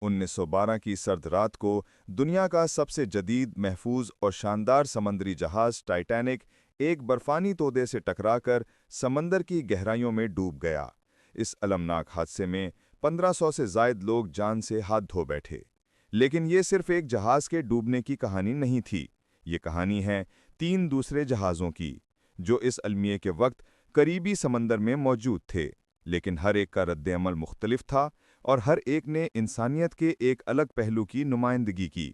1912 की सर्द रात को दुनिया का सबसे जदीद, महफूज और शानदार समंदरी जहाज टाइटैनिक एक बर्फानी तोदे से टकराकर समंदर की गहराइयों में डूब गया। इस अलमनाक हादसे में 1500 से जायद लोग जान से हाथ धो बैठे। लेकिन ये सिर्फ एक जहाज के डूबने की कहानी नहीं थी। ये कहानी है 3 दूसरे जहाज़ों की, जो इस अलमिए के वक्त करीबी समंदर में मौजूद थे, लेकिन हर एक का रद्द-ए-अमल मुख्तलिफ था और हर एक ने इंसानियत के एक अलग पहलू की नुमाइंदगी की।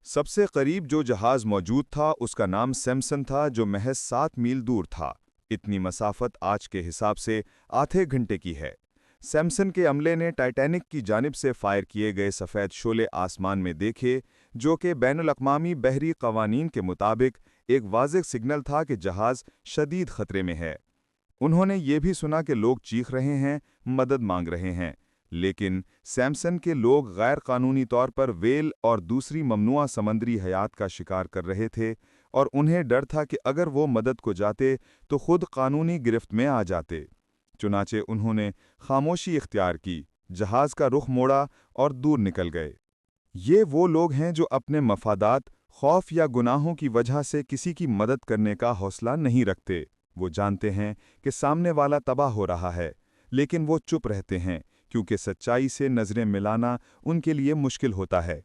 सबसे करीब जो जहाज़ मौजूद था उसका नाम सैमसन था, जो महज 7 मील दूर था। इतनी मसाफत आज के हिसाब से आधे घंटे की है। सैमसन के अमले ने टाइटैनिक की जानिब से फायर किए गए सफ़ेद शोले आसमान में देखे, जो कि बैनुल-अक़वामी बहरी क़वानीन के मुताबिक एक वाज़ेह सिग्नल था कि जहाज़ शदीद ख़तरे में है। उन्होंने ये भी सुना कि लोग चीख रहे हैं, मदद मांग रहे हैं, लेकिन सैमसन के लोग गैर कानूनी तौर पर व्हेल और दूसरी ममनुआ समंदरी हयात का शिकार कर रहे थे और उन्हें डर था कि अगर वो मदद को जाते तो खुद कानूनी गिरफ्त में आ जाते। चुनाचे उन्होंने खामोशी इख्तियार की, जहाज़ का रुख मोड़ा और दूर निकल गए। ये वो लोग हैं जो अपने मफादात, खौफ या गुनाहों की वजह से किसी की मदद करने का हौसला नहीं रखते। वो जानते हैं कि सामने वाला तबाह हो रहा है, लेकिन वो चुप रहते हैं क्योंकि सच्चाई से नज़रें मिलाना उनके लिए मुश्किल होता है।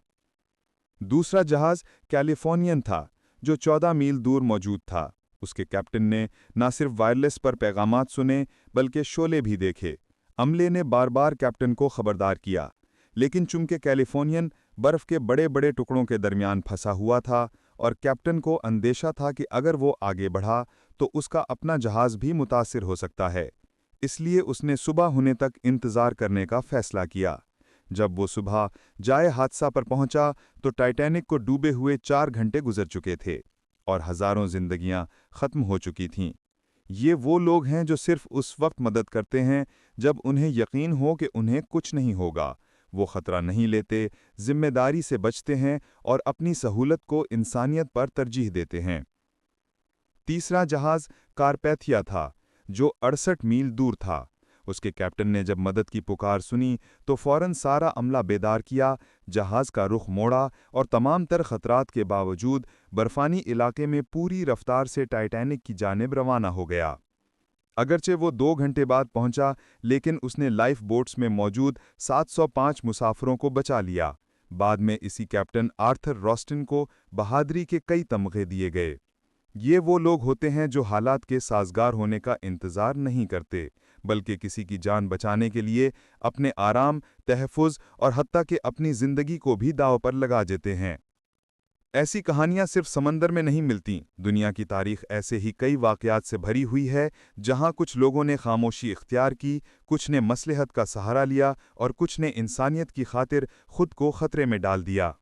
दूसरा जहाज़ कैलिफोर्नियन था, जो 14 मील दूर मौजूद था। उसके कैप्टन ने न सिर्फ वायरलेस पर पैगामात सुने, बल्कि शोले भी देखे। अमले ने बार बार कैप्टन को खबरदार किया, लेकिन चूंकि कैलिफोर्नियन बर्फ के बड़े बड़े टुकड़ों के दरमियान फंसा हुआ था और कैप्टन को अंदेशा था कि अगर वो आगे बढ़ा तो उसका अपना जहाज़ भी मुतासिर हो सकता है, इसलिए उसने सुबह होने तक इंतज़ार करने का फैसला किया। जब वो सुबह जाए हादसा पर पहुंचा तो टाइटैनिक को डूबे हुए 4 घंटे गुजर चुके थे और हज़ारों जिंदगियां ख़त्म हो चुकी थीं। ये वो लोग हैं जो सिर्फ उस वक्त मदद करते हैं जब उन्हें यकीन हो कि उन्हें कुछ नहीं होगा। वो ख़तरा नहीं लेते, जिम्मेदारी से बचते हैं और अपनी सहूलत को इंसानियत पर तरजीह देते हैं। तीसरा जहाज़ कारपैथिया था, जो 68 मील दूर था। उसके कैप्टन ने जब मदद की पुकार सुनी तो फौरन सारा अमला बेदार किया, जहाज़ का रुख मोड़ा और तमाम तर खतरात के बावजूद बर्फानी इलाके में पूरी रफ्तार से टाइटैनिक की जानिब रवाना हो गया। अगरचे वो 2 घंटे बाद पहुंचा, लेकिन उसने लाइफ बोट्स में मौजूद 705 मुसाफिरों को बचा लिया। बाद में इसी कैप्टन आर्थर रॉस्टन को बहादुरी के कई तमगे दिए गए। ये वो लोग होते हैं जो हालात के साजगार होने का इंतज़ार नहीं करते, बल्कि किसी की जान बचाने के लिए अपने आराम, तहफ़्फ़ुज़ और हत्ता कि अपनी ज़िंदगी को भी दांव पर लगा देते हैं। ऐसी कहानियां सिर्फ समंदर में नहीं मिलती। दुनिया की तारीख ऐसे ही कई वाक़यात से भरी हुई है, जहां कुछ लोगों ने खामोशी इख्तियार की, कुछ ने मसलहत का सहारा लिया और कुछ ने इंसानियत की खातिर खुद को खतरे में डाल दिया।